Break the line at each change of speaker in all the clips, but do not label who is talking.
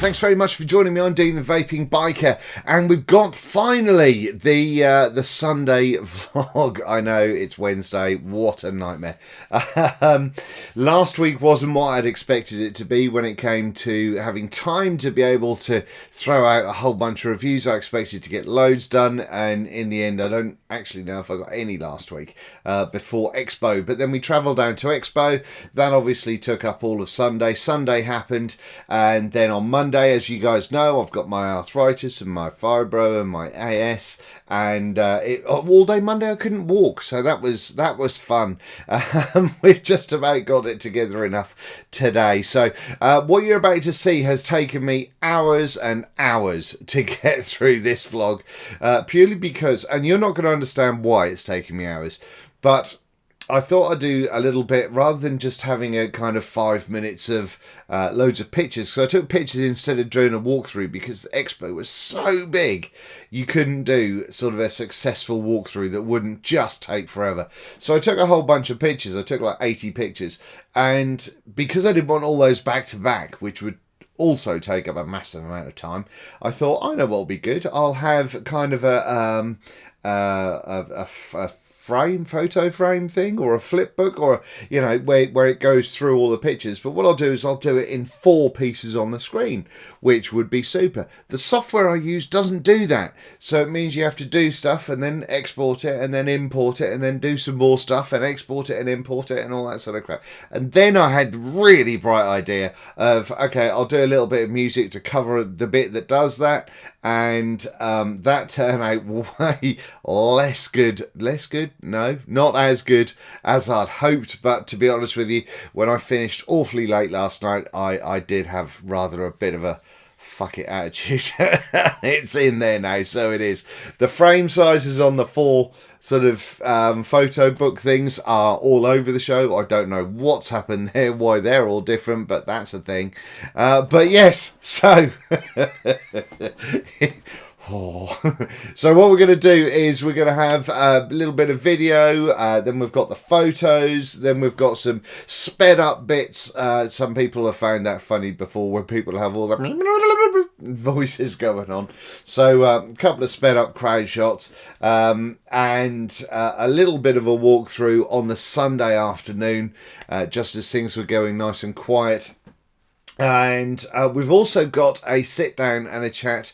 Thanks very much for joining me on Dean the Vaping Biker, and we've got finally the Sunday vlog. I know it's Wednesday, what a nightmare. Last week wasn't what I'd expected it to be when it came to having time to be able to throw out a whole bunch of reviews. I expected to get loads done, and in the end I don't actually know if I got any last week before Expo. But then we travelled down to Expo. That obviously took up all of Sunday. Sunday happened, and then on Monday, as you guys know, I've got my arthritis and my fibro and my AS, and all day Monday I couldn't walk, so that was fun. We've just about got it together enough today. So what you're about to see has taken me hours and hours to get through this vlog, purely because, and you're not going to understand why it's taken me hours, but I thought I'd do a little bit rather than just having a kind of 5 minutes of loads of pictures. So I took pictures instead of doing a walkthrough, because the Expo was so big you couldn't do sort of a successful walkthrough that wouldn't just take forever. So I took a whole bunch of pictures. I took like 80 pictures, and because I didn't want all those back to back, which would also take up a massive amount of time, I thought, I know what'll be good. I'll have kind of a photo frame thing, or a flip book, or, you know, where it goes through all the pictures. But what I'll do is I'll do it in 4 pieces on the screen, which would be super. The software I use doesn't do that, so it means you have to do stuff and then export it and then import it and then do some more stuff and export it and import it and all that sort of crap. And then I had the really bright idea of, okay, I'll do a little bit of music to cover the bit that does that, and that turned out way less good. No, not as good as I'd hoped. But to be honest with you, when I finished awfully late last night, I did have rather a bit of a fuck it attitude. It's in there now, so it is. The frame sizes on the 4 sort of photo book things are all over the show. I don't know what's happened there, why they're all different, but that's a thing. But yes, so so what we're going to do is we're going to have a little bit of video, then we've got the photos, then we've got some sped up bits. Some people have found that funny before, when people have all the voices going on. So a couple of sped up crowd shots, and a little bit of a walkthrough on the Sunday afternoon, just as things were going nice and quiet. And we've also got a sit down and a chat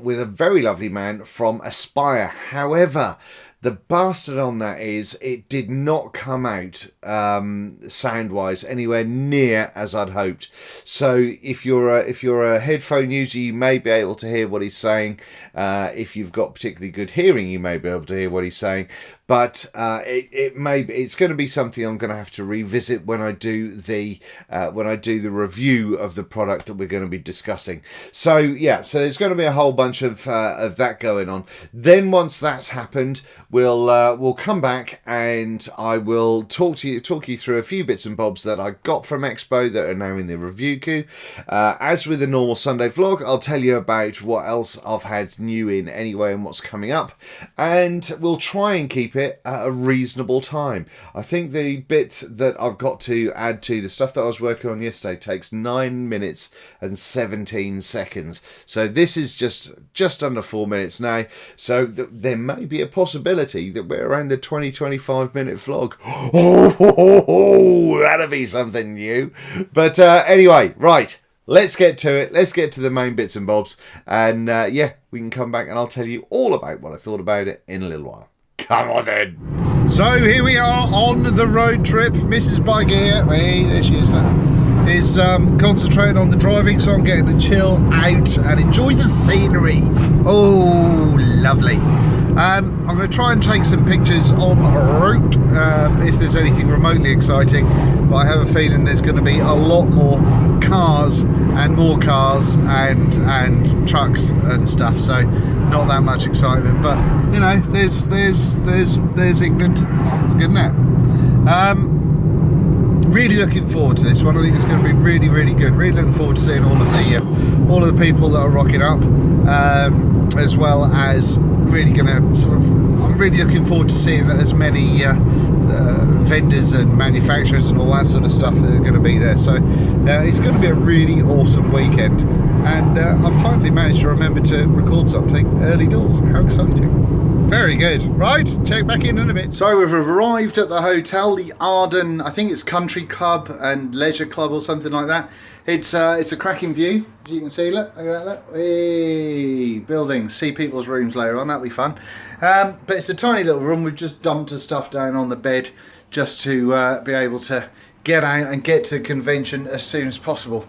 with a very lovely man from Aspire. However, the bastard on that is it did not come out sound wise anywhere near as I'd hoped. So if you're a headphone user, you may be able to hear what he's saying. If you've got particularly good hearing, you may be able to hear what he's saying. But it's going to be something I'm going to have to revisit when I do the review of the product that we're going to be discussing. So yeah, so there's going to be a whole bunch of that going on. Then once that's happened, we'll come back and I will talk you through a few bits and bobs that I got from Expo that are now in the review queue. As with the normal Sunday vlog, I'll tell you about what else I've had new in anyway and what's coming up, and we'll try and keep it at a reasonable time. I think the bit that I've got to add to the stuff that I was working on yesterday takes 9 minutes and 17 seconds. So this is just under 4 minutes now. So there may be a possibility that we're around the 20-25 minute vlog. Oh, that'll be something new. But anyway, right. Let's get to it. Let's get to the main bits and bobs. And yeah, we can come back and I'll tell you all about what I thought about it in a little while. Come on then. So here we are on the road trip. Mrs. Biker here. Hey, there she is. Is concentrating on the driving, so I'm getting to chill out and enjoy the scenery. Oh, lovely. I'm going to try and take some pictures on route if there's anything remotely exciting, but I have a feeling there's going to be a lot more cars and trucks and stuff, so not that much excitement. But you know, there's England. It's good, isn't it? Really looking forward to this one. I think it's going to be really, really good. Really looking forward to seeing all of the people that are rocking up, as well as really going to I'm really looking forward to seeing as many vendors and manufacturers and all that sort of stuff that are going to be there. So it's going to be a really awesome weekend, and I've finally managed to remember to record something early doors. How exciting. Very good. Right, check back in a bit. So we've arrived at the hotel, the Arden, I think it's Country Club and Leisure Club or something like that. It's a cracking view, as you can see. Look at that, look. Hey, buildings, see people's rooms later on, that'll be fun. But it's a tiny little room. We've just dumped the stuff down on the bed just to be able to get out and get to convention as soon as possible.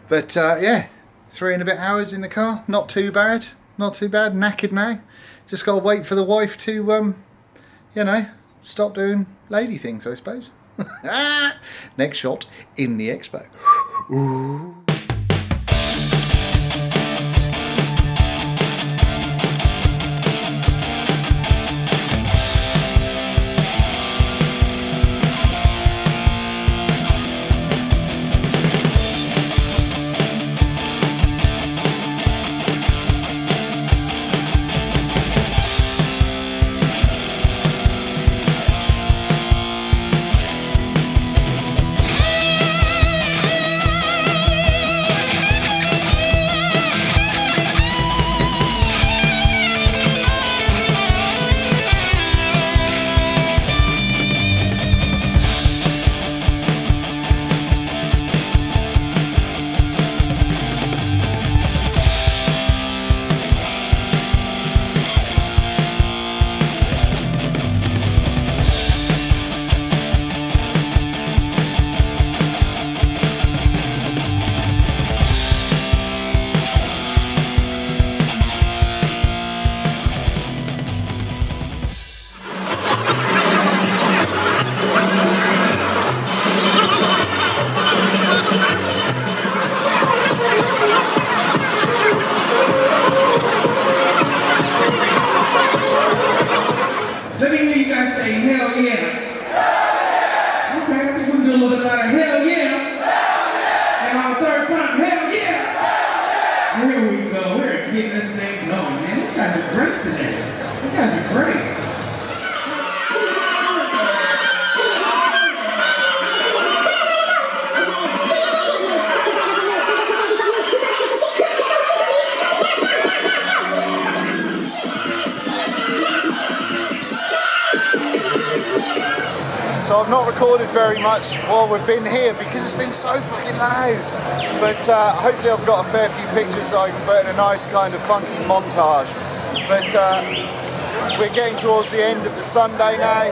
But yeah, 3 and a bit hours in the car, not too bad, not too bad. Knackered now. Just got to wait for the wife to, you know, stop doing lady things, I suppose. Next shot in the Expo. Ooh.
Let me hear you guys say hell yeah. Okay, I think we can do a little bit louder. Hell yeah. And our third time, hell yeah. Here we go. We're getting this thing going, man. These guys are great today. These guys are great.
So I've not recorded very much while we've been here because it's been so fucking loud. But hopefully I've got a fair few pictures so I can put in a nice kind of funky montage. But we're getting towards the end of the Sunday now,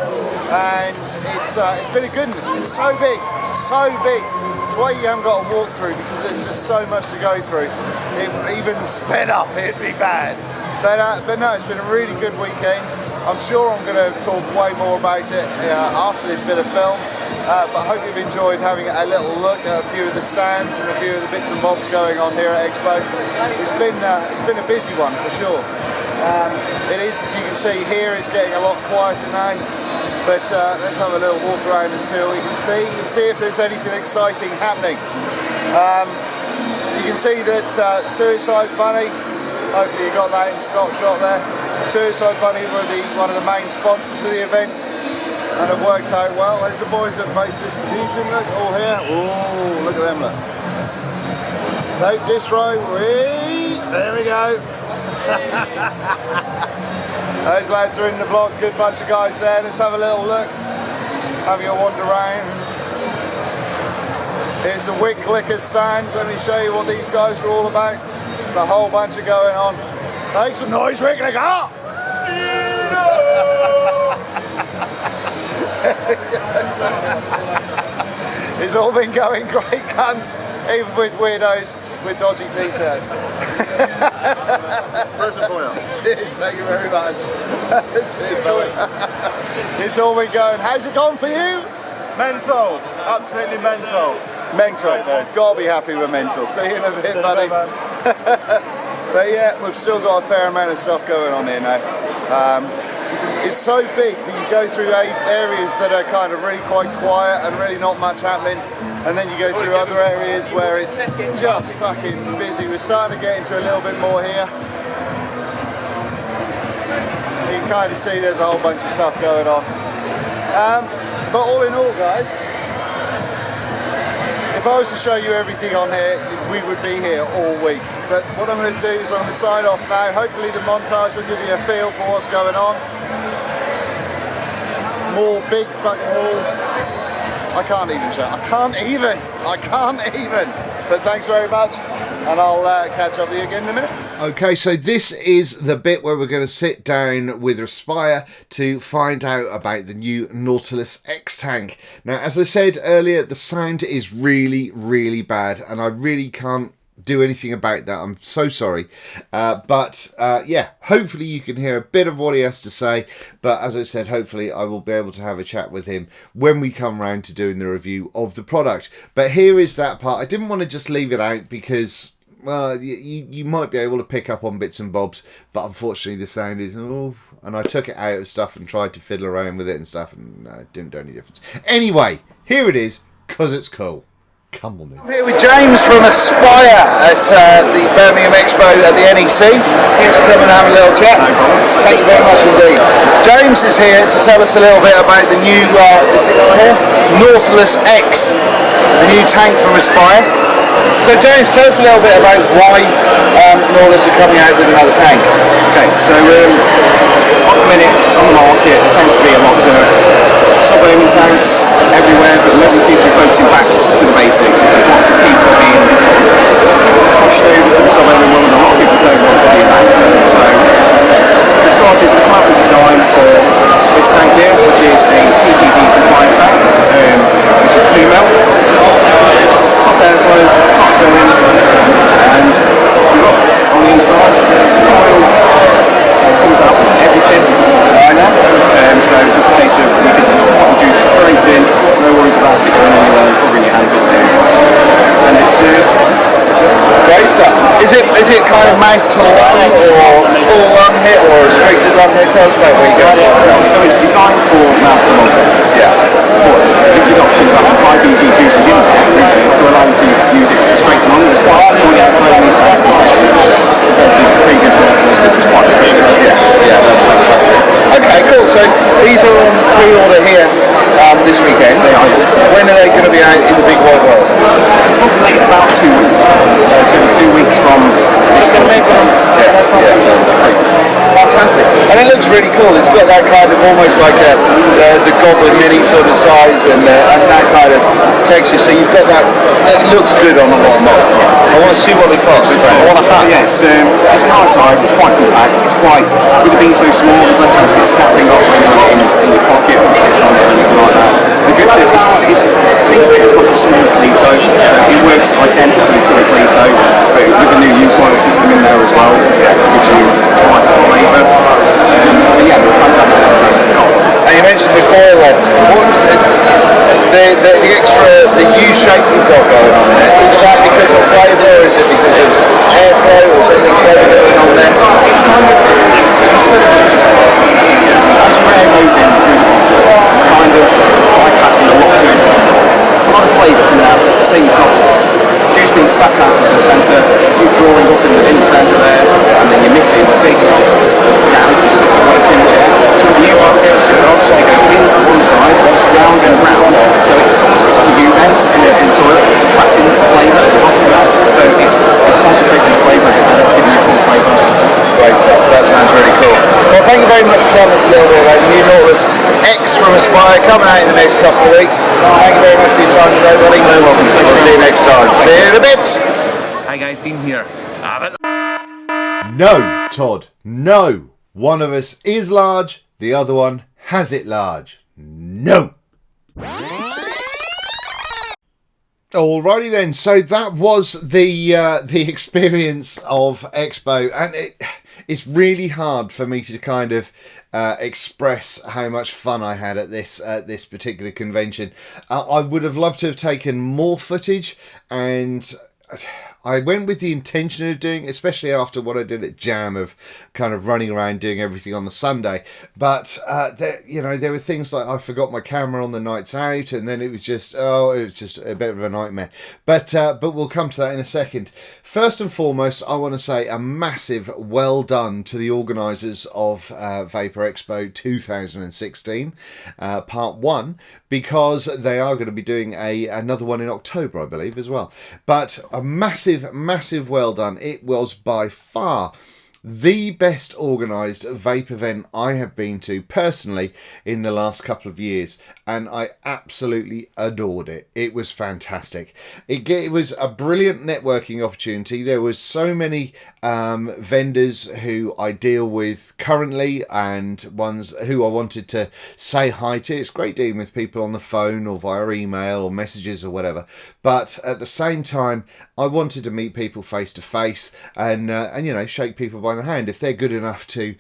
and it's been a good one. It's been so big, so big. It's why you haven't got to walk through, because there's just so much to go through. Even sped up, it'd be bad. But no, it's been a really good weekend. I'm sure I'm going to talk way more about it after this bit of film. But I hope you've enjoyed having a little look at a few of the stands and a few of the bits and bobs going on here at Expo. It's been a busy one for sure. It is, as you can see here, it's getting a lot quieter now. But let's have a little walk around and see what we can see. And see if there's anything exciting happening. You can see that Suicide Bunny, hopefully you got that in stock shot there. Suicide Bunny were one of the main sponsors of the event, and have worked out well. There's the boys at Vape Distribution, look, all here. Oh, look at them, look. Vape Distro, there we go. Those lads are in the vlog, good bunch of guys there. Let's have a little look, have you a wander around. Here's the Wick Liquor stand. Let me show you what these guys are all about. There's a whole bunch of going on. Make some noise, Wick Liquor! It's all been going great guns, even with weirdos with dodgy t-shirts.
Present for you.
Cheers, thank you very much. Cheers, Billy. It's all been going. How's it gone for you?
Mental, absolutely mental.
Mental. Gotta be happy with mental. See you in a bit, buddy. But yeah, we've still got a fair amount of stuff going on here now. It's so big that you go through areas that are kind of really quite quiet and really not much happening, and then you go through other areas where it's just fucking busy. We're starting to get into a little bit more here. You can kind of see there's a whole bunch of stuff going on.
But all in all, guys, if I was to show you everything on here, we would be here all week. But what I'm going to do is I'm going to sign off now. Hopefully the montage will give you a feel for what's going on. More big fucking wall. I can't even show. I can't even. But thanks very much, and I'll catch up with you again in a minute.
Okay, so this is the bit where we're going to sit down with Respire to find out about the new Nautilus X tank. Now, as I said earlier, the sound is really, really bad, and I really can't do anything about that. I'm so sorry. But yeah, hopefully you can hear a bit of what he has to say. But as I said, hopefully I will be able to have a chat with him when we come round to doing the review of the product. But here is that part. I didn't want to just leave it out because, well, you might be able to pick up on bits and bobs, but unfortunately the sound is, oh, and I took it out of stuff and tried to fiddle around with it and stuff, and it didn't do any difference. Anyway, here it is, because it's cool. Come on then.
I'm here with James from Aspire at the Birmingham Expo at the NEC. Thanks for coming and having a little chat. Thank you very much indeed. James is here to tell us a little bit about the new is it over here? Nautilus X, the new tank from Aspire. So James, tell us a little bit about why Nautilus are coming out with another tank.
Okay, so at the minute on the market there tends to be a lot of sub-aiming tanks everywhere, but nobody seems to be focusing back to the basics, which is what people are being sort of pushed over to the sub-aiming world, and a lot of people don't want to be in that. So we've started to come up with a design for this tank here, which is a TPD compliant tank, which is 2mm, top airflow, top filling, and if you look on the inside, the coil comes out with everything right now. So it's just a case of you can put the juice straight in, no worries about it going anywhere, covering your hands with the juice. And it's
Great stuff. Is it kind of mouth to lung or full lung hit or restricted lung hit? Tell us about where you go.
So it's designed for mouth to lung.
Yeah.
But it gives you the option of having high VG juices in there to allow you to use it to straight to lung. It's quite hard to get flow in these tanks compared to previous Nautilus, which was quite restricted.
Yeah, that's fantastic. Okay, cool. So these are on pre-order here this weekend.
They are, yes.
When are they going to be out in the big wide world?
Roughly about 2 weeks. So it's going to be 2 weeks from this sort of date.
Yeah.
So 3 weeks.
Fantastic. And it looks really cool. It's got that kind of almost like the Goblin Mini sort of size and that kind of texture. So you've got that. It looks good on a lot of mods. I want to see what they cost. I want to have.
Yes, it's a nice size. It's quite compact. It's quite, with it being so small, there's less chance of it snapping off when you're in your pocket or sit on it or anything like that. The drip tip is think of it as like a small Cleto, so it works identically to a Cleto, but with a new U-coil system in there as well. It gives you twice the flavour. But yeah, they're a fantastic tank.
And you mentioned the coil then. What was it? The extra, the U shape you've got going on there, is that because of flavour or is it because of airflow or something clever going on there?
It kind of, instead of just, as your air goes in through the bottle, kind of bypassing a lot of flavour coming out. Say you've got juice being spat out into the centre, you drawing up in the centre there, and then you're missing a big down, just got too much air. So with the U-coil system, it goes in one side, down and round, so it's on the U-bend in the soil, it's trapping the flavour at the bottom there. So it's concentrating the flavour and it's giving you full flavour into the tank.
Great stuff, that sounds really cool. Well, thank you very much for telling us a little bit about the new Nautilus X from Aspire coming out in the next couple of weeks. Thank you very much for your time today, buddy. Very welcome. We'll see you next time. See you in a bit.
Hi guys, Dean here.
No, Todd, no. One of us is large, the other one has it large. No. Alrighty then, so that was the experience of Expo, and it's really hard for me to kind of express how much fun I had at this particular convention. I would have loved to have taken more footage, and I went with the intention of doing, especially after what I did at Jam, of kind of running around doing everything on the Sunday. But there were things like I forgot my camera on the nights out, and then it was just a bit of a nightmare. But we'll come to that in a second. First and foremost, I want to say a massive well done to the organisers of Vapor Expo 2016, Part 1, because they are going to be doing another one in October, I believe, as well. But a massive well done. It was by far the best organised vape event I have been to personally in the last couple of years, and I absolutely adored it. It was fantastic. It was a brilliant networking opportunity. There was so many vendors who I deal with currently and ones who I wanted to say hi to. It's great dealing with people on the phone or via email or messages or whatever, but at the same time I wanted to meet people face to face and shake people by the hand. If they're good enough to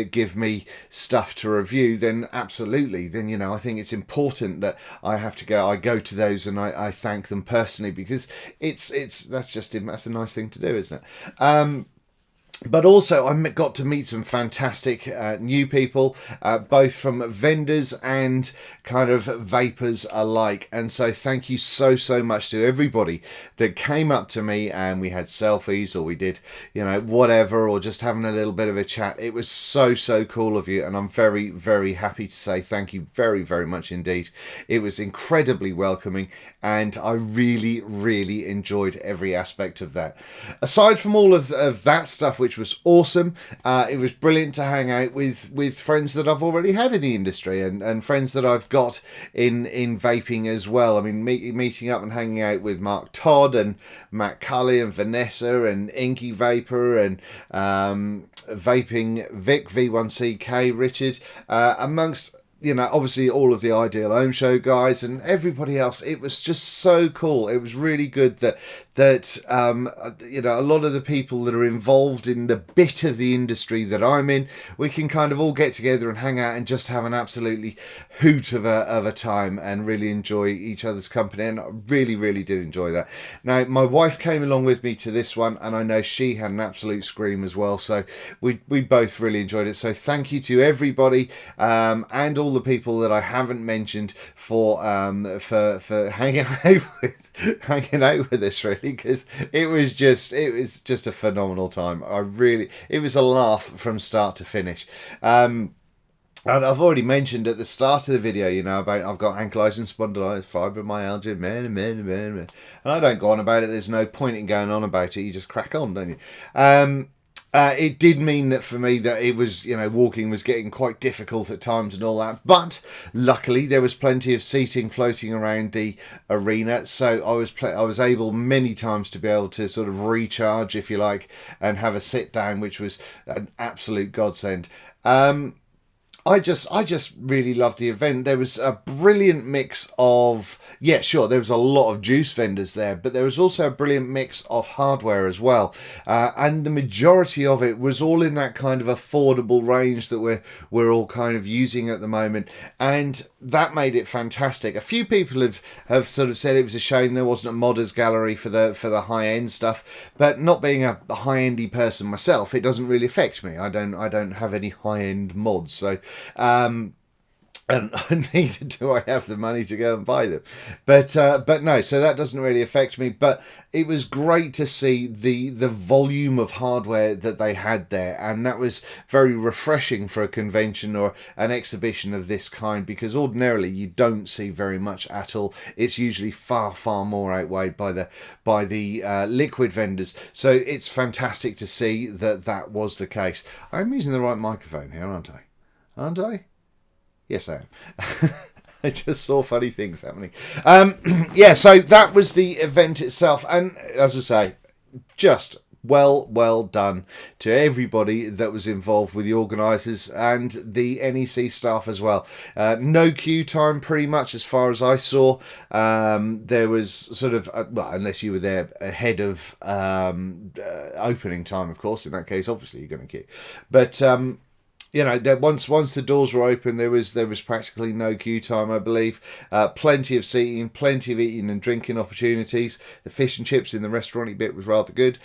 give me stuff to review, then absolutely. Then I think it's important that I go to those and I thank them personally, because that's a nice thing to do, isn't it? But also I got to meet some fantastic new people, both from vendors and kind of vapors alike. And so thank you so much to everybody that came up to me and we had selfies, or we did, whatever, or just having a little bit of a chat. It was so cool of you, and I'm very happy to say thank you very much indeed. It was incredibly welcoming, and I really enjoyed every aspect of that. Aside from all of that stuff, which was awesome, it was brilliant to hang out with friends that I've already had in the industry, and friends that I've got in vaping as well. I mean, meeting up and hanging out with Mark Todd and Matt Cully and Vanessa and Inky Vapor and Vaping Vic, V1CK, Richard, amongst obviously all of the Ideal Home Show guys and everybody else. It was just so cool. It was really good that a lot of the people that are involved in the bit of the industry that I'm in, we can kind of all get together and hang out and just have an absolutely hoot of a time and really enjoy each other's company. And I really did enjoy that. Now, my wife came along with me to this one, and I know she had an absolute scream as well. So we both really enjoyed it. So thank you to everybody, and all the people that I haven't mentioned for hanging out with us, really, because it was just a phenomenal time. It was a laugh from start to finish. And I've already mentioned at the start of the video, about I've got ankylosing spondylitis, fibromyalgia, and I don't go on about it. There's no point in going on about it. You just crack on, don't you? It did mean that for me that it was, walking was getting quite difficult at times and all that. But luckily there was plenty of seating floating around the arena. So I was able many times to be able to sort of recharge, if you like, and have a sit down, which was an absolute godsend. I just really loved the event. There was a brilliant mix of, there was a lot of juice vendors there, but there was also a brilliant mix of hardware as well. And the majority of it was all in that kind of affordable range that we're all kind of using at the moment. And that made it fantastic. A few people have sort of said it was a shame there wasn't a modders gallery for the high-end stuff, but not being a high-endy person myself, it doesn't really affect me. I don't have any high-end mods, so and neither do I have the money to go and buy them, but no, so that doesn't really affect me. But it was great to see the volume of hardware that they had there, and that was very refreshing for a convention or an exhibition of this kind, because ordinarily you don't see very much at all. It's usually far more outweighed by the liquid vendors. So it's fantastic to see that was the case. I'm using the right microphone here, aren't I? Yes, I am. I just saw funny things happening. So that was the event itself. And as I say, just well done to everybody that was involved with the organisers and the NEC staff as well. No queue time pretty much as far as I saw. There was sort of, unless you were there ahead of opening time, of course. In that case, obviously you're going to queue. But you know, once the doors were open, there was practically no queue time, I believe. Plenty of seating, plenty of eating and drinking opportunities. The fish and chips in the restaurant bit was rather good.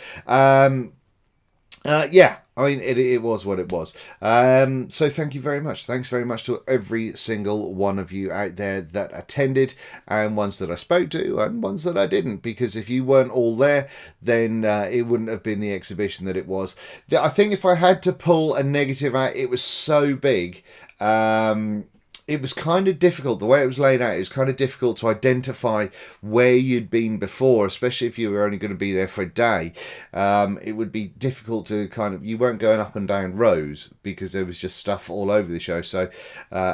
Yeah, I mean, it was what it was. So thank you very much. Thanks very much to every single one of you out there that attended, and ones that I spoke to and ones that I didn't, because if you weren't all there, then it wouldn't have been the exhibition that it was. I think if I had to pull a negative out, it was so big. It was kind of difficult, the way it was laid out. It was kind of difficult to identify where you'd been before, especially if you were only going to be there for a day. It would be difficult to kind of, you weren't going up and down rows because there was just stuff all over the show. So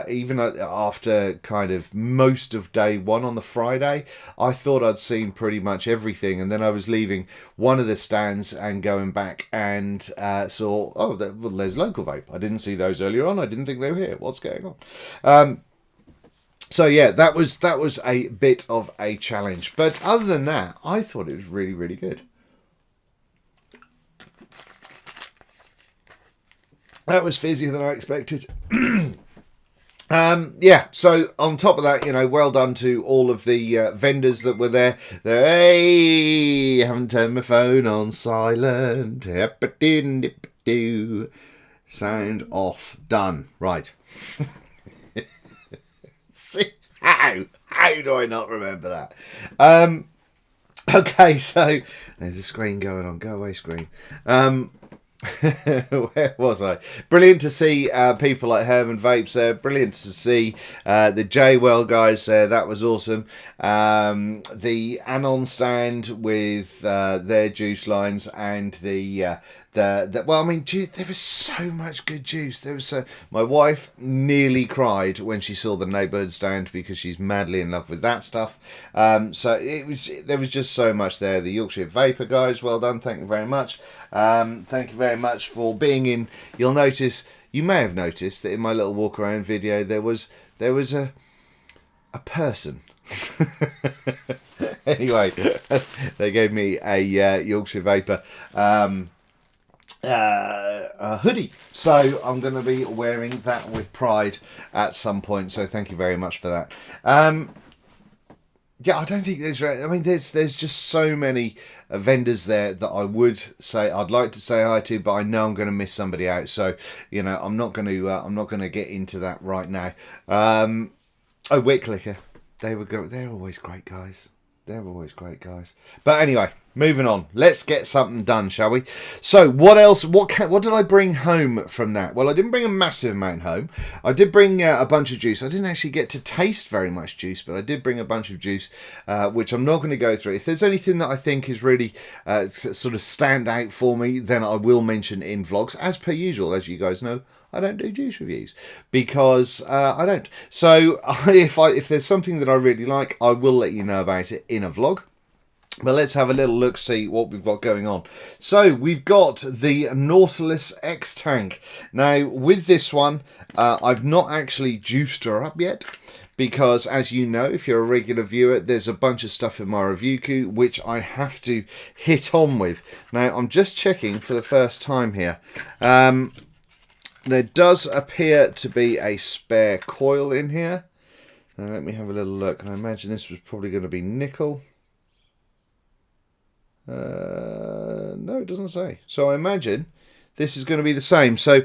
even after kind of most of day one on the Friday, I thought I'd seen pretty much everything. And then I was leaving one of the stands and going back and saw, oh, well, there's Local Vape. I didn't see those earlier on. I didn't think they were here. What's going on? So yeah, that was a bit of a challenge, but other than that, I thought it was really, really good. That was fizzier than I expected. Yeah, so on top of that, you know, well done to all of the vendors that were there. Hey, haven't turned my phone on silent. Sound off. Done. Right. See, how do I not remember that? Okay, so there's a screen going on. Go away, screen. Where was I? Brilliant to see people like Herman Vapes there. Brilliant to see the J-Well guys there. That was awesome. The Anon stand with their juice lines and the well, I mean, there was so much good juice. There was my wife nearly cried when she saw the neighbourhood stand because she's madly in love with that stuff. So there was just so much there. The Yorkshire Vapor guys, well done. Thank you very much. Thank you very much for being in. You may have noticed that in my little walk around video there was a person. Anyway, they gave me a Yorkshire Vapor a hoodie, so I'm going to be wearing that with pride at some point, so thank you very much for that. Yeah, I don't think there's just so many vendors there that I would say I'd like to say hi to, but I know I'm going to miss somebody out, so you know I'm not going to get into that right now. Oh, Wit Clicker, they're always great guys. They're always great guys. But anyway, moving on. Let's get something done, shall we? So, what else? What did I bring home from that? Well, I didn't bring a massive amount home. I did bring a bunch of juice. I didn't actually get to taste very much juice, but I did bring a bunch of juice, which I'm not going to go through. If there's anything that I think is really sort of stand out for me, then I will mention in vlogs, as per usual. As you guys know, I don't do juice reviews because I don't. So if there's something that I really like, I will let you know about it in a vlog. But let's have a little look, see what we've got going on. So we've got the Nautilus X tank. Now with this one, I've not actually juiced her up yet, because as you know, if you're a regular viewer, there's a bunch of stuff in my review queue which I have to hit on with. Now I'm just checking for the first time here. There does appear to be a spare coil in here. Now let me have a little look. I imagine this was probably going to be nickel. No, it doesn't say. So I imagine this is going to be the same. So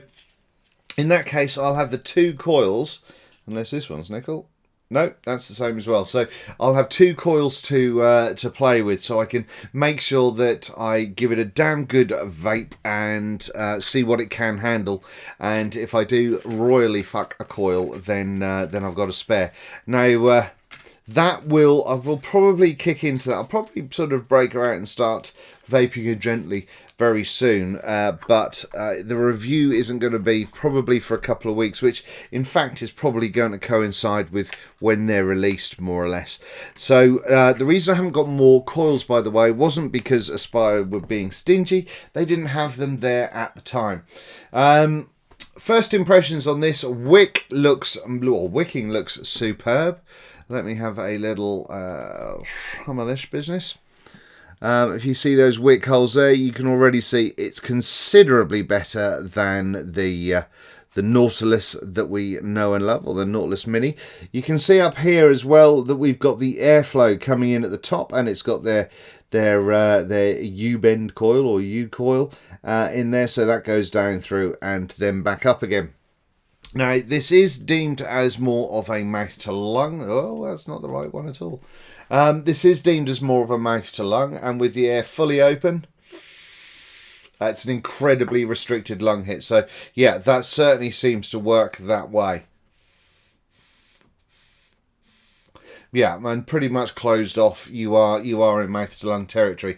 in that case, I'll have the two coils, unless this one's nickel. No, that's the same as well. So I'll have two coils to play with, so I can make sure that I give it a damn good vape and see what it can handle. And if I do royally fuck a coil, then I've got a spare. Now I will probably kick into that. I'll probably sort of break her out and start vaping her gently very soon, but the review isn't going to be probably for a couple of weeks, which in fact is probably going to coincide with when they're released, more or less. So the reason I haven't got more coils, by the way, wasn't because Aspire were being stingy. They didn't have them there at the time. First impressions on this, wicking looks superb. Let me have a little hum of this business. If you see those wick holes there, you can already see it's considerably better than the Nautilus that we know and love, or the Nautilus Mini. You can see up here as well that we've got the airflow coming in at the top, and it's got their U-bend coil or U-coil in there, so that goes down through and then back up again. Now, this is deemed as more of a mouth to lung. Oh, that's not the right one at all. This is deemed as more of a mouth to lung, and with the air fully open, that's an incredibly restricted lung hit. So, yeah, that certainly seems to work that way. Yeah, and pretty much closed off. You are in mouth to lung territory.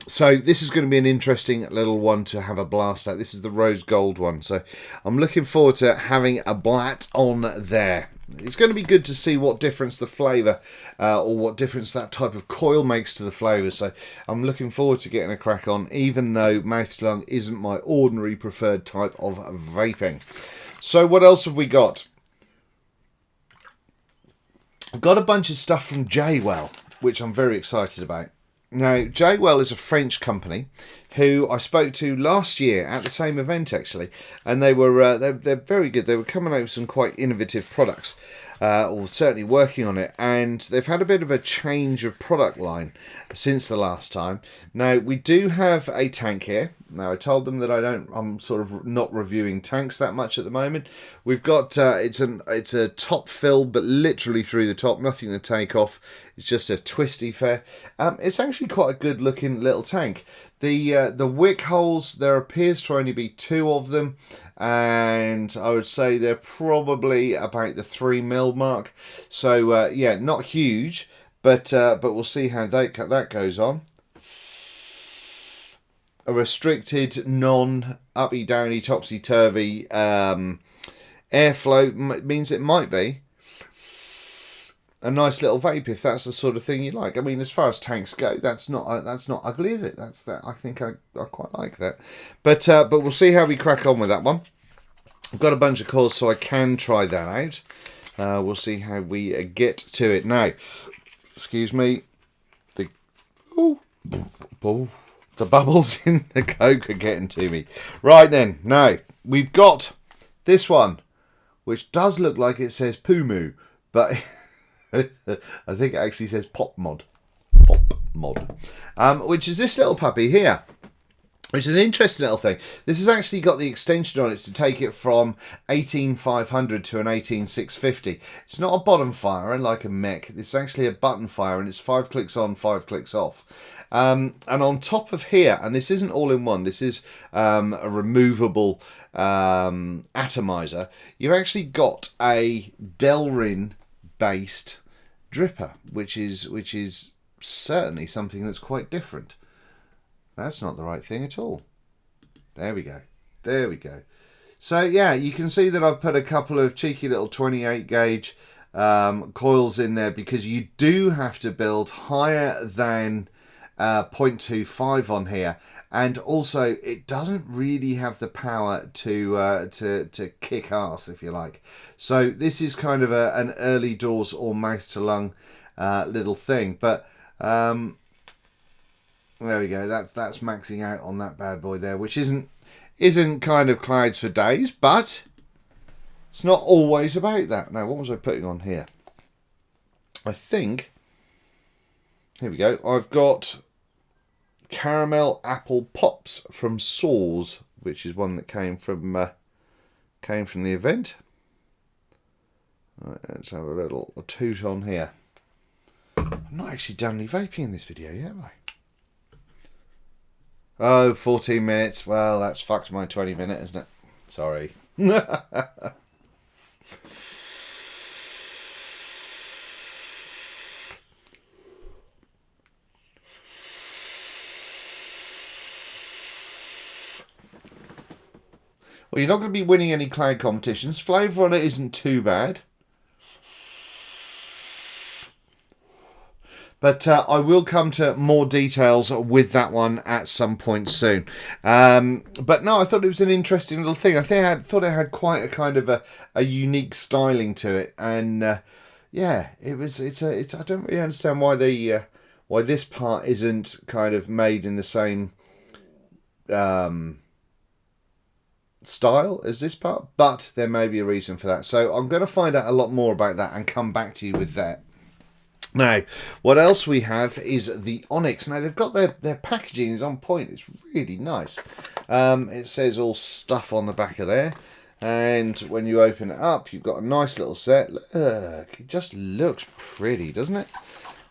So this is going to be an interesting little one to have a blast at. This is the rose gold one. So I'm looking forward to having a blat on there. It's going to be good to see what difference the flavour or what difference that type of coil makes to the flavour. So I'm looking forward to getting a crack on, even though mouth to lung isn't my ordinary preferred type of vaping. So what else have we got? I've got a bunch of stuff from Jaywell, which I'm very excited about. Now, Jaywell is a French company who I spoke to last year at the same event, actually, and they were they're very good. They were coming out with some quite innovative products, or certainly working on it, and they've had a bit of a change of product line since the last time. Now, we do have a tank here. Now, I told them that I'm sort of not reviewing tanks that much at the moment. We've got it's a top fill, but literally through the top, nothing to take off. It's just a twisty fair. It's actually quite a good looking little tank. The wick holes, there appears to only be 2 of them, and I would say they're probably about the 3mm mark. So yeah, not huge, but we'll see how that goes on. A restricted, non-uppy, downy, topsy-turvy airflow means it might be a nice little vape if that's the sort of thing you like. I mean, as far as tanks go, that's not ugly, is it? I think I quite like that. But we'll see how we crack on with that one. I've got a bunch of coils, so I can try that out. We'll see how we get to it now. Excuse me. The bubbles in the Coke are getting to me. Right then, now we've got this one, which does look like it says Pumu, but I think it actually says Pop Mod, which is this little puppy here, which is an interesting little thing. This has actually got the extension on it to take it from 18500 to an 18650. It's not a bottom fire like a mech. It's actually a button fire, and it's 5 clicks on, 5 clicks off. And on top of here, and this isn't all in one, this is a removable atomizer. You've actually got a Delrin based dripper, which is certainly something that's quite different. That's not the right thing at all. There we go. There we go. So yeah, you can see that I've put a couple of cheeky little 28 gauge coils in there, because you do have to build higher than 0.25 on here, and also it doesn't really have the power to kick ass, if you like. So this is kind of an early doors or mouth to lung little thing, but there we go. That's maxing out on that bad boy there, which isn't kind of clouds for days, but it's not always about that. Now, what was I putting on here? I think, here we go. I've got caramel apple pops from Saws, which is one that came from the event. Right, let's have a toot on here. I've not actually done any vaping in this video yet, have I? Oh, 14 minutes. Well, that's fucked my 20 minute, isn't it? Sorry. Well, you're not going to be winning any cloud competitions. Flavour on it isn't too bad. But I will come to more details with that one at some point soon. But no, I thought it was an interesting little thing. I thought it had quite a kind of a unique styling to it, and yeah, it's I don't really understand why this part isn't kind of made in the same style as this part, but there may be a reason for that. So I'm going to find out a lot more about that and come back to you with that. Now, what else we have is the Onyx. Now, they've got their packaging is on point. It's really nice. It says all stuff on the back of there. And when you open it up, you've got a nice little set. Look, it just looks pretty, doesn't it?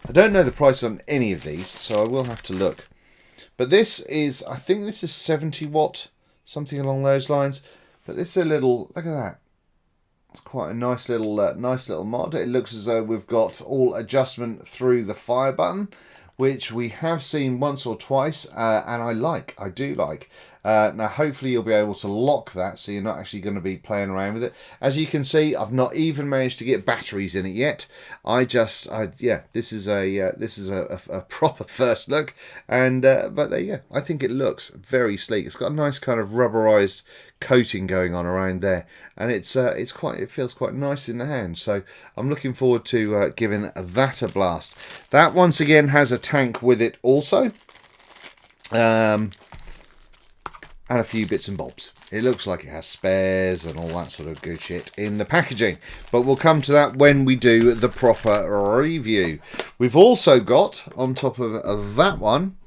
I don't know the price on any of these, so I will have to look. But this is, I think this is 70 watt, something along those lines. But this is a little, look at that. It's quite a nice little mod. It looks as though we've got all adjustment through the fire button, which we have seen once or twice, and I do like. Now, hopefully you'll be able to lock that, so you're not actually going to be playing around with it. As you can see, I've not even managed to get batteries in it yet. Yeah, this is a proper first look, and but there you go. I think it looks very sleek. It's got a nice kind of rubberized coating going on around there, and it feels quite nice in the hand. So I'm looking forward to giving that a blast. That once again has a tank with it also. And a few bits and bobs. It looks like it has spares and all that sort of good shit in the packaging. But we'll come to that when we do the proper review. We've also got, on top of that one,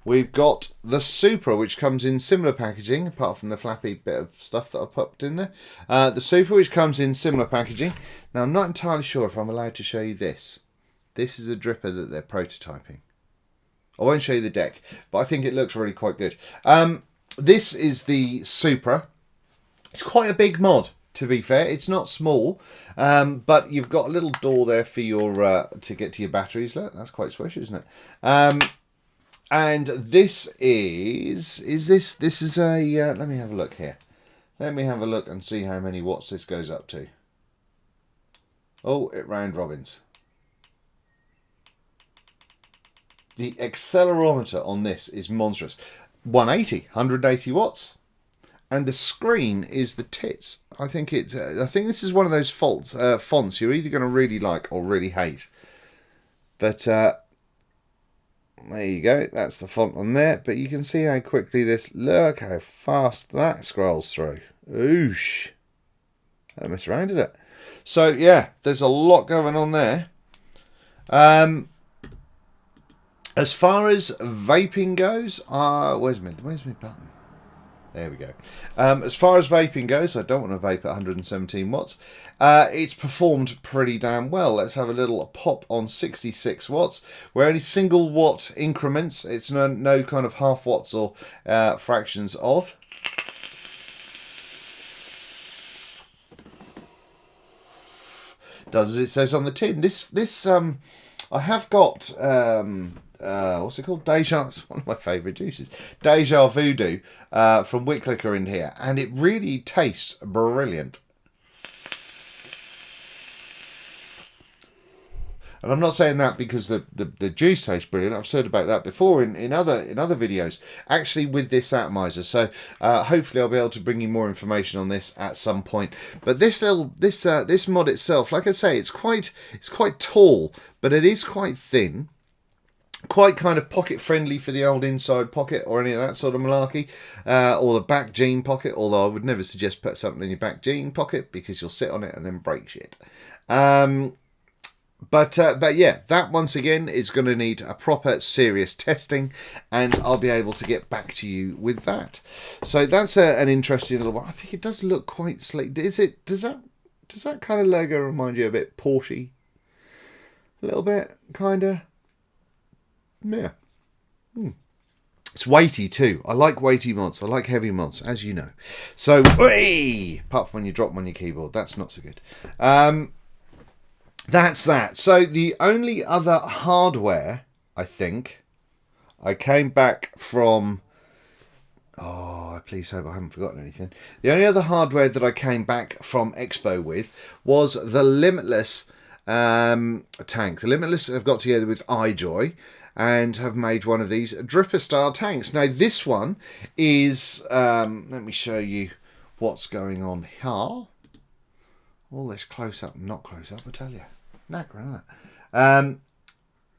we've got the Supra, which comes in similar packaging, apart from the flappy bit of stuff that I popped in there. The Supra, which comes in similar packaging. Now, I'm not entirely sure if I'm allowed to show you this. This is a dripper that they're prototyping. I won't show you the deck, but I think it looks really quite good. This is the Supra. It's quite a big mod, to be fair. It's not small, but you've got a little door there for your to get to your batteries. Look, that's quite swish, isn't it? And this is a let me have a look here. Let me have a look and see how many watts this goes up to. Oh, it round robins. The accelerometer on this is monstrous. 180 watts, and the screen is the tits. I think this is one of those fonts you're either going to really like or really hate. But there you go. That's the font on there. But you can see how quickly look how fast that scrolls through. Oosh. Don't mess around, is it? So yeah, there's a lot going on there. As far as vaping goes, where's my button? There we go. As far as vaping goes, I don't want to vape at 117 watts. It's performed pretty damn well. Let's have a little pop on 66 watts. We're only single watt increments. It's no kind of half watts or fractions of. Does as it says on the tin. This I have got. What's it called? Deja. It's one of my favourite juices. Deja Voodoo from Wicklicker in here, and it really tastes brilliant. And I'm not saying that because the juice tastes brilliant. I've said about that before in other videos, actually with this atomizer. So hopefully I'll be able to bring you more information on this at some point. But this mod itself, like I say, it's quite tall, but it is quite thin. Quite kind of pocket friendly for the old inside pocket or any of that sort of malarkey, or the back jean pocket, although I would never suggest put something in your back jean pocket because you'll sit on it and then break shit. But yeah, that once again is going to need a proper serious testing, and I'll be able to get back to you with that. So that's an interesting little one. I think it does look quite sleek. Does that kind of logo remind you a bit Porsche? A little bit, kind of. Yeah. It's weighty too. I like weighty mods. I like heavy mods, as you know. So, apart from when you drop them on your keyboard, that's not so good. That's that. So the only other hardware, I think, I came back from... Oh, please hope I haven't forgotten anything. The only other hardware that I came back from Expo with was the Limitless tank. The Limitless have got together with iJoy and have made one of these dripper style tanks. Now this one is, let me show you what's going on here. All this close up, not close up, I tell you. Knacker, isn't it?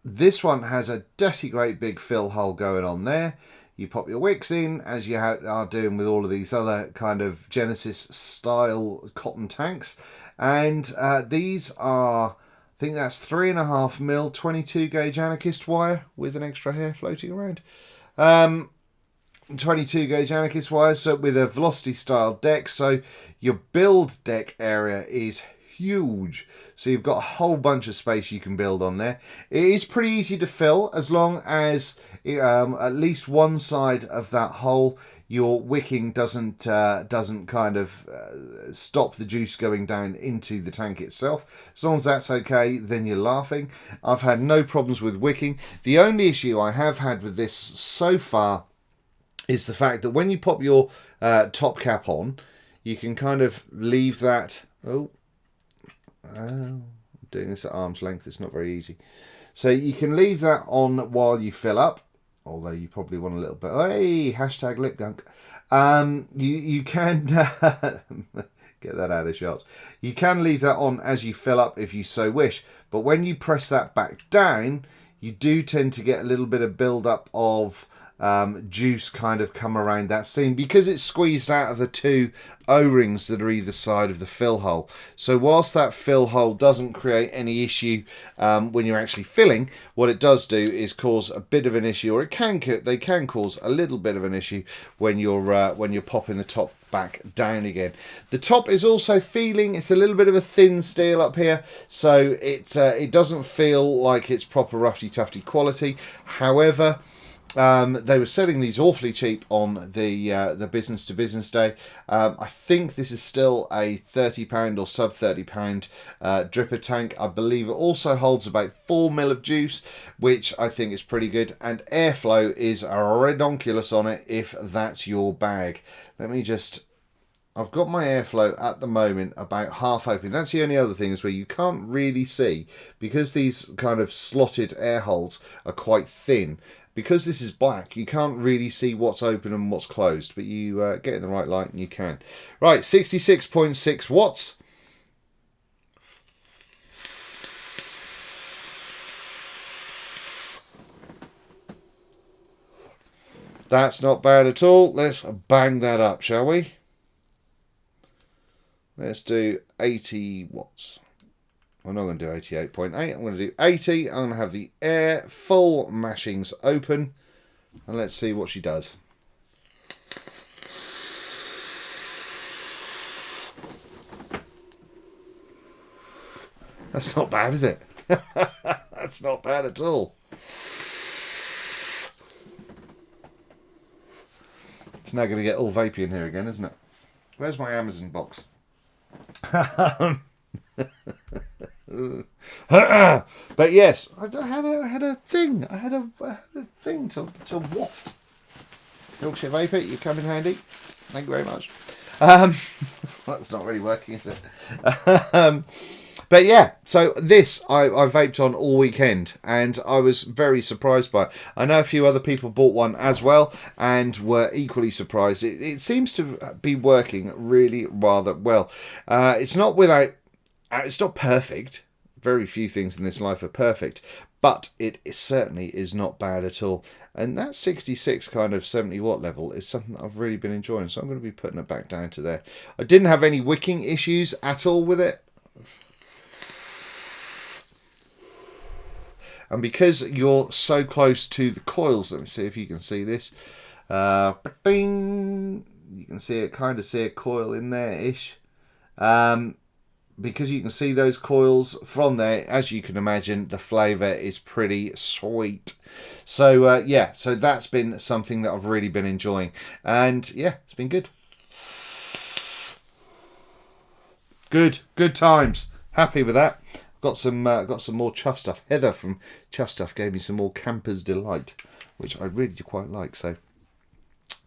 This one has a dirty great big fill hole going on there. You pop your wicks in, as you are doing with all of these other kind of Genesis style cotton tanks. And these are, I think that's 3.5mm 22 gauge anarchist wire with an extra hair floating around. 22 gauge anarchist wire, so with a velocity style deck, so your build deck area is huge, so you've got a whole bunch of space you can build on there. It is pretty easy to fill as long as at least one side of that hole, your wicking doesn't kind of stop the juice going down into the tank itself. As long as that's okay, then you're laughing. I've had no problems with wicking. The only issue I have had with this so far is the fact that when you pop your top cap on, you can kind of leave that. I'm doing this at arm's length, it's not very easy. So you can leave that on while you fill up, although you probably want a little bit. Hey, hashtag lip gunk. You can get that out of shot. You can leave that on as you fill up if you so wish, but when you press that back down, you do tend to get a little bit of build up of juice kind of come around that seam because it's squeezed out of the two O-rings that are either side of the fill hole. So whilst that fill hole doesn't create any issue when you're actually filling, what it does do is cause a bit of an issue, or they can cause a little bit of an issue when you're popping the top back down again. The top is also feeling, it's a little bit of a thin steel up here, so it doesn't feel like it's proper roughy tufty quality. However, they were selling these awfully cheap on the business to business day. I think this is still a £30 or sub £30 dripper tank. I believe it also holds about 4ml of juice, which I think is pretty good, and airflow is redonkulous on it if that's your bag. I've got my airflow at the moment about half open. That's the only other thing, is where you can't really see, because these kind of slotted air holes are quite thin. Because this is black, you can't really see what's open and what's closed, but you get in the right light and you can. Right, 66.6 watts. That's not bad at all. Let's bang that up, shall we? Let's do 80 watts. I'm not going to do 88.8. I'm going to do 80. I'm going to have the air full mashings open. And let's see what she does. That's not bad, is it? That's not bad at all. It's now going to get all vapey in here again, isn't it? Where's my Amazon box? But yes, I had a thing to waft. Yorkshire Vapor, you come in handy. Thank you very much. That's not really working, is it? But yeah, so this I vaped on all weekend, and I was very surprised by it. I know a few other people bought one as well and were equally surprised. It seems to be working really rather well. It's not perfect. Very few things in this life are perfect, but it certainly is not bad at all. And that 66 kind of 70 watt level is something that I've really been enjoying, so I'm going to be putting it back down to there. I didn't have any wicking issues at all with it. And because you're so close to the coils, let me see if you can see this. Bing! You can see it, kind of see a coil in there-ish. Because you can see those coils from there, as you can imagine, the flavour is pretty sweet. So, yeah, so that's been something that I've really been enjoying. And, yeah, it's been good. Good times. Happy with that. Got some more Chuff Stuff. Heather from Chuff Stuff gave me some more Camper's Delight, which I really quite like. So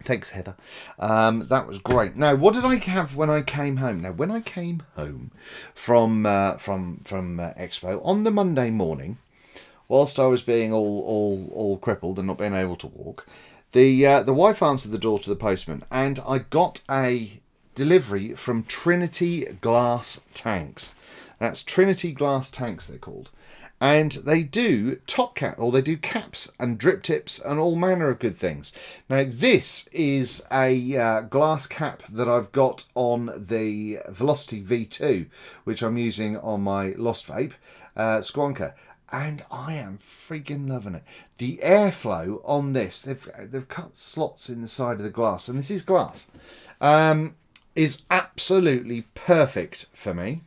thanks, Heather. That was great. Now, what did I have when I came home? Now, when I came home from Expo on the Monday morning, whilst I was being all crippled and not being able to walk, the wife answered the door to the postman, and I got a delivery from Trinity Glass tanks. That's Trinity Glass tanks, they're called. and they do top cap, or they do caps and drip tips and all manner of good things. Now this is a glass cap that I've got on the Velocity V2, which I'm using on my Lost Vape Squonker. And I am freaking loving it. The airflow on this, they've cut slots in the side of the glass, and this is glass, is absolutely perfect for me.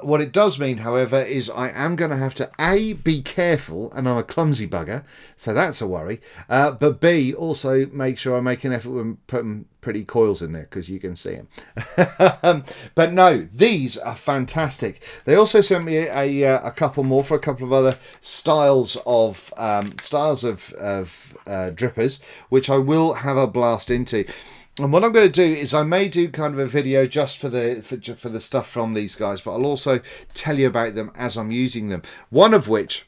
What it does mean, however, is I am going to have to A, be careful, and I'm a clumsy bugger, so that's a worry, but B, also make sure I make an effort when putting pretty coils in there, because you can see them. But no, these are fantastic. They also sent me a couple more for a couple of other styles of drippers, which I will have a blast into. And what I'm going to do is I may do kind of a video just for the stuff from these guys, but I'll also tell you about them as I'm using them. One of which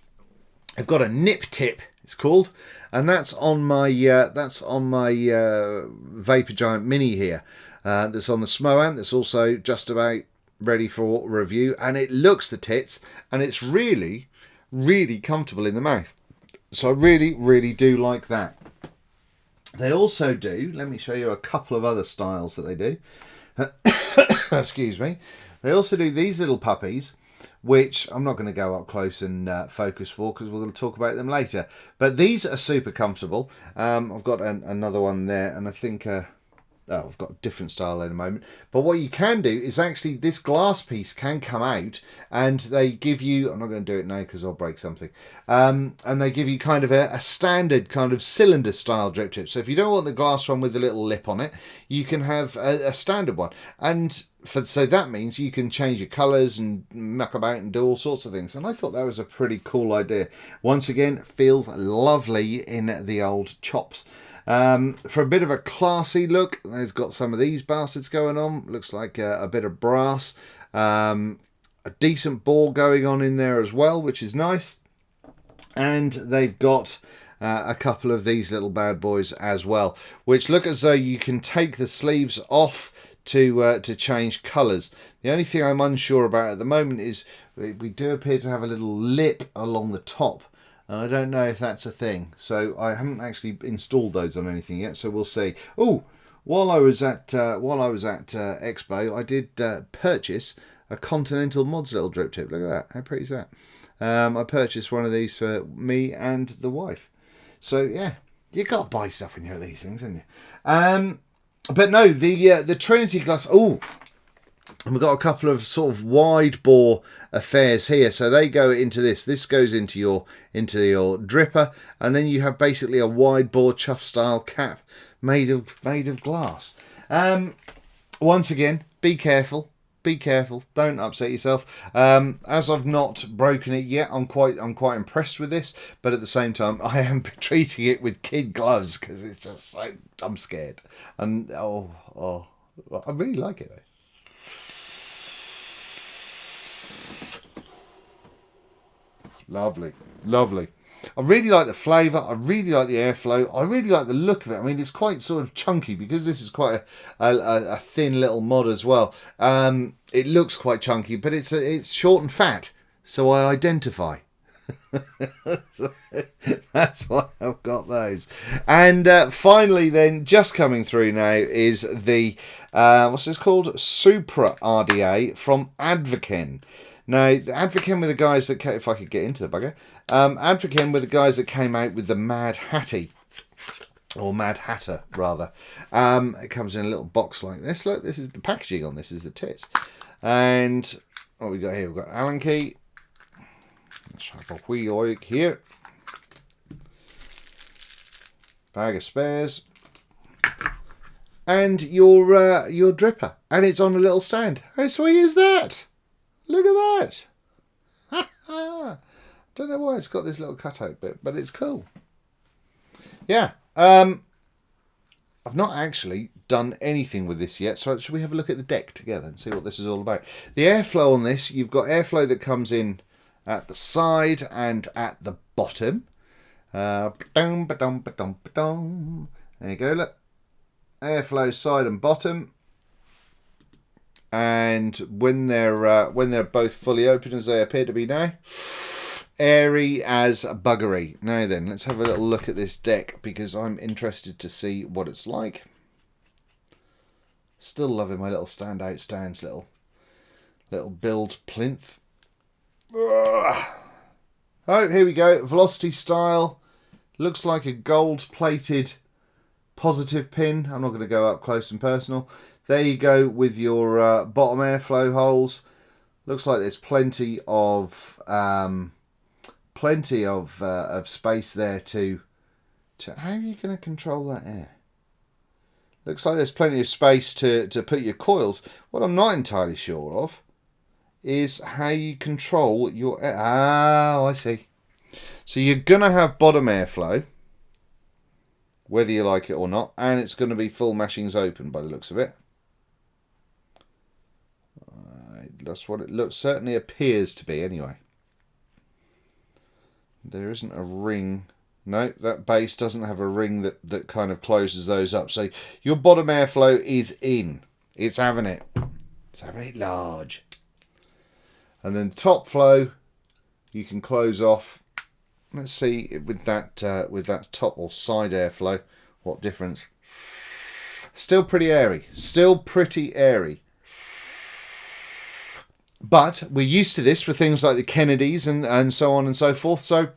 I've got a nip tip, it's called, and that's on my Vapor Giant Mini here. That's on the Smoant. That's also just about ready for review, and it looks the tits, and it's really, really comfortable in the mouth. So I really do like that. They also do, let me show you a couple of other styles that they do. Excuse me. They also do these little puppies, which I'm not going to go up close and focus for, because we're going to talk about them later. But these are super comfortable. I've got another one there, and I think... I've got a different style in a moment. But what you can do is actually this glass piece can come out, and they give you, I'm not going to do it now because I'll break something, and they give you kind of a standard kind of cylinder style drip tip. So if you don't want the glass one with the little lip on it, you can have a standard one. And so that means you can change your colours and muck about and do all sorts of things. And I thought that was a pretty cool idea. Once again, feels lovely in the old chops. For a bit of a classy look, they've got some of these bastards going on. Looks like a bit of brass. A decent bore going on in there as well, which is nice. And they've got a couple of these little bad boys as well, which look as though you can take the sleeves off to change colours. The only thing I'm unsure about at the moment is we do appear to have a little lip along the top. And I don't know if that's a thing, so I haven't actually installed those on anything yet. So we'll see. Oh, while I was at Expo, I did purchase a Continental Mods little drip tip. Look at that! How pretty is that? I purchased one of these for me and the wife. So yeah, you got to buy stuff when you're at these things, haven't you? But no, the Trinity Glass. Oh. And we've got a couple of sort of wide bore affairs here, so they go into this. This goes into your dripper, and then you have basically a wide bore chuff style cap made of glass. Once again, be careful. Be careful. Don't upset yourself. As I've not broken it yet, I'm quite impressed with this, but at the same time, I am treating it with kid gloves because it's just so I'm scared. And I really like it though. Lovely, lovely. I really like the flavour. I really like the airflow. I really like the look of it. I mean, it's quite sort of chunky because this is quite a thin little mod as well. It looks quite chunky, but it's short and fat, so I identify. That's why I've got those. And finally, then, just coming through now is the what's this called? Supra RDA from Advocain. Now, Advocain were the guys that came, if I could get into the bugger, Advocain were the guys that came out with the Mad Hattie, or Mad Hatter, rather. It comes in a little box like this. Look, this is the packaging on this, is the tits. And what we got here? We've got Allen key. Let's have a wee look here. Bag of spares. And your dripper. And it's on a little stand. How sweet is that? Look at that. Don't know why it's got this little cutout bit, but it's cool. Yeah. I've not actually done anything with this yet, so should we have a look at the deck together and see what this is all about? The airflow on this, you've got airflow that comes in at the side and at the bottom. There you go, look. airflow side and bottom. And when they're both fully open, as they appear to be now, airy as buggery. Now then, let's have a little look at this deck, because I'm interested to see what it's like. Still loving my little standout stands, little build plinth. Ugh. Oh, here we go. Velocity style. Looks like a gold-plated positive pin. I'm not going to go up close and personal. There you go with your bottom airflow holes. Looks like there's plenty of space there to. How are you going to control that air? Looks like there's plenty of space to put your coils. What I'm not entirely sure of is how you control your air. Oh, I see. So you're going to have bottom airflow, whether you like it or not, and it's going to be full mashings open by the looks of it. That's what it certainly appears to be anyway. There isn't a ring. No, that base doesn't have a ring that kind of closes those up. So your bottom airflow is in. It's having it. It's having it large. And then top flow, you can close off. Let's see with that top or side airflow, what difference. Still pretty airy. Still pretty airy. But we're used to this with things like the Kennedys and so on and so forth. So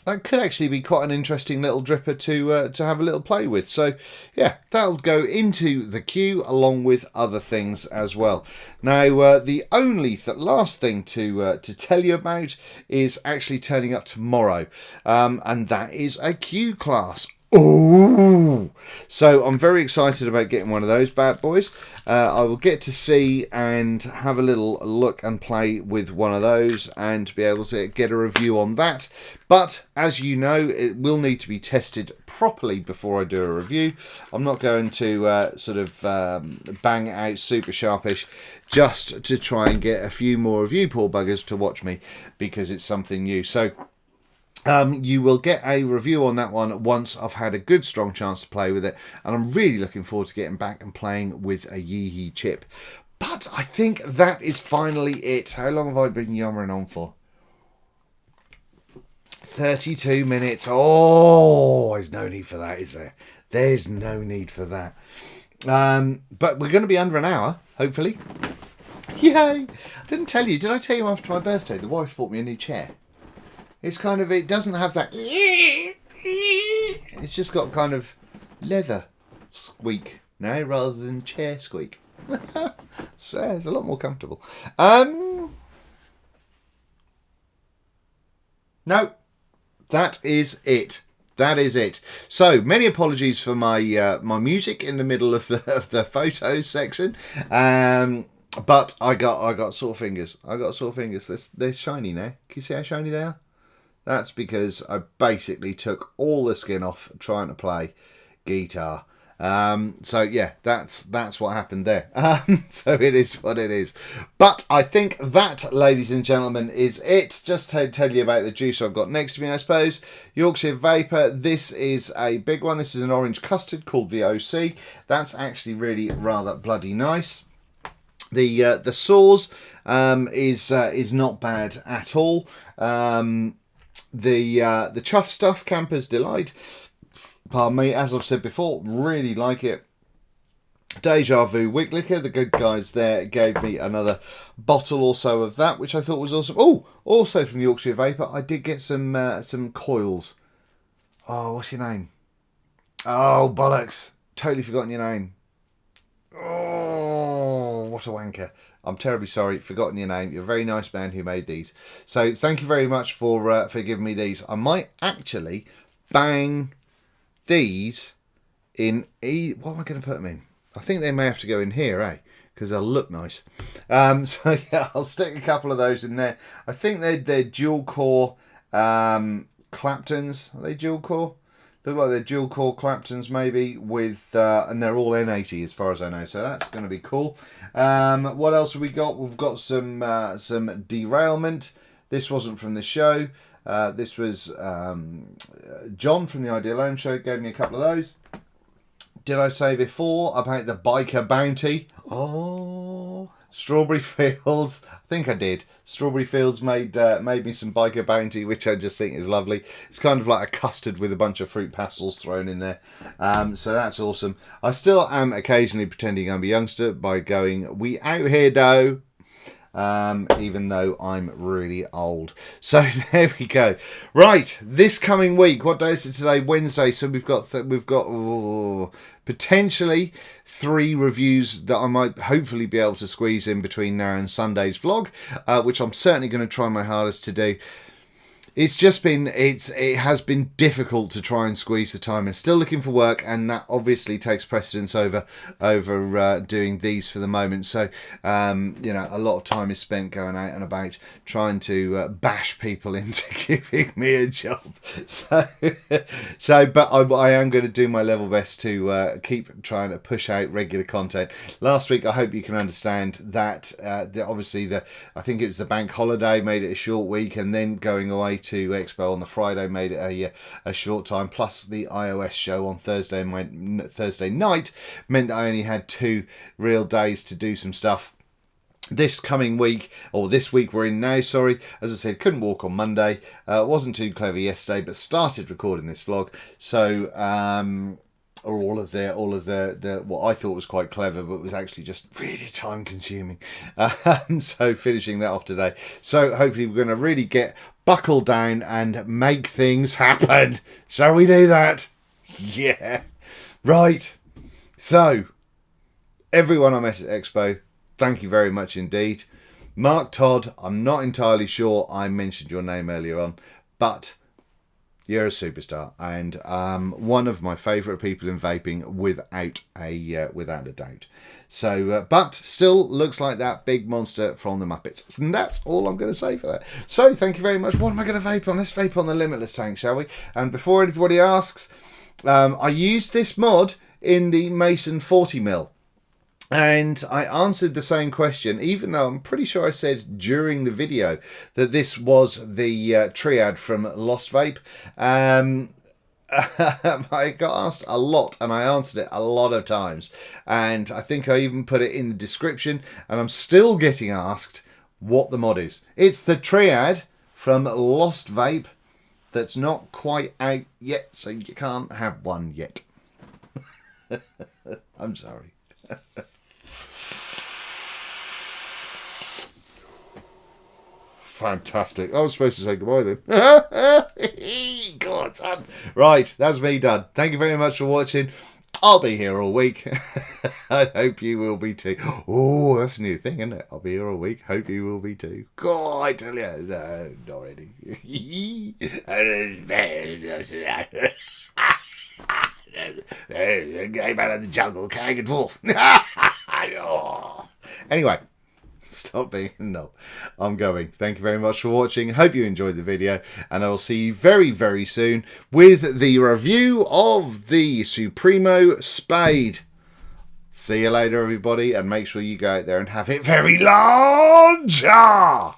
that could actually be quite an interesting little dripper to have a little play with. So yeah, that'll go into the queue along with other things as well. Now the only last thing to tell you about is actually turning up tomorrow, and that is a Q class. Oh, so I'm very excited about getting one of those bad boys. I will get to see and have a little look and play with one of those and be able to get a review on that. But as you know, it will need to be tested properly before I do a review. I'm not going to bang out super sharpish just to try and get a few more of you poor buggers to watch me, because it's something new. So you will get a review on that one once I've had a good strong chance to play with it, and I'm really looking forward to getting back and playing with a Yeehee chip. But I think that is finally it. How long have I been yammering on for? 32 minutes. Oh, there's no need for that, is there? There's no need for that. But we're going to be under an hour, hopefully. Yay! I didn't tell you. Did I tell you after my birthday the wife bought me a new chair? It's kind of, it doesn't have that. It's just got kind of leather squeak now rather than chair squeak. So it's a lot more comfortable. No, that is it. That is it. So many apologies for my my music in the middle of the photos section. But I got sore fingers. I got sore fingers. They're shiny now. Can you see how shiny they are? That's because I basically took all the skin off trying to play guitar. So yeah, that's what happened there. So it is what it is. But I think that, ladies and gentlemen, is it. Just to tell you about the juice I've got next to me, I suppose. Yorkshire Vapor. This is a big one. This is an orange custard called the OC. That's actually really rather bloody nice. The Saws is not bad at all. The Chuff Stuff Camper's Delight, pardon me, as I've said before, really like it. Deja Vu Wick Liquor, the good guys there gave me another bottle or so of that, which I thought was awesome. Oh, also from the Yorkshire Vapor, I did get some coils. Oh, what's your name? Oh, bollocks. Totally forgotten your name. Oh, what a wanker. I'm terribly sorry, forgotten your name. You're a very nice man who made these. So thank you very much for giving me these. I might actually bang these in... What am I going to put them in? I think they may have to go in here, eh? Because they'll look nice. So yeah, I'll stick a couple of those in there. I think they're dual core Claptons. Are they dual core? Look like they're dual core Claptons maybe with, and they're all N80 as far as I know. So that's going to be cool. What else have we got? We've got some Derailment. This wasn't from the show. This was John from the Ideal Home Show. Gave me a couple of those. did I say before about the biker bounty? Oh, Strawberry Fields. I think I did. Strawberry Fields made me some biker bounty, which I just think is lovely. It's kind of like a custard with a bunch of fruit pastels thrown in there. So that's awesome. I still am occasionally pretending I'm a youngster by going, "We out here, though." Even though I'm really old. So there we go. Right, this coming week, what day is it today? Wednesday. So we've got potentially 3 reviews that I might hopefully be able to squeeze in between now and Sunday's vlog, which I'm certainly going to try my hardest to do. It's just been, it has been difficult to try and squeeze the time, and still looking for work, and that obviously takes precedence over doing these for the moment. So you know, a lot of time is spent going out and about trying to bash people into giving me a job. But I am going to do my level best to keep trying to push out regular content. Last week, I hope you can understand that obviously I think it was the bank holiday made it a short week, and then going away to Expo on the Friday made it a short time, plus the iOS show on Thursday night meant that I only had 2 real days to do some stuff. This coming week, or this week we're in now, sorry, as I said, couldn't walk on Monday, wasn't too clever yesterday, but started recording this vlog, so all of the what I thought was quite clever, but was actually just really time consuming. So finishing that off today. So hopefully we're going to really get buckled down and make things happen. Shall we do that? Yeah. Right. So everyone I met at Expo, thank you very much indeed. Mark Todd, I'm not entirely sure I mentioned your name earlier on, but you're a superstar, and one of my favourite people in vaping without a doubt. So, but still looks like that big monster from the Muppets. And that's all I'm going to say for that. So, thank you very much. What am I going to vape on? Let's vape on the Limitless tank, shall we? And before anybody asks, I used this mod in the Mason 40mm. And I answered the same question, even though I'm pretty sure I said during the video that this was the Triad from Lost Vape. I got asked a lot, and I answered it a lot of times. And I think I even put it in the description, and I'm still getting asked what the mod is. It's the Triad from Lost Vape that's not quite out yet, so you can't have one yet. I'm sorry. Fantastic. I was supposed to say goodbye then. God, son. Right, that's me done. Thank you very much for watching. I'll be here all week. I hope you will be too. Oh, that's a new thing, isn't it? I'll be here all week. Hope you will be too. God, I tell you. No, not really. Game out of the jungle, King and Dwarf. Anyway. Stop being a knob. I'm going. Thank you very much for watching. Hope you enjoyed the video, and I will see you very, very soon with the review of the Supremo Spade. See you later, everybody, and make sure you go out there and have it very large. Out.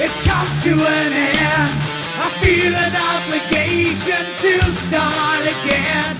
It's come to an end. I feel an obligation to start again.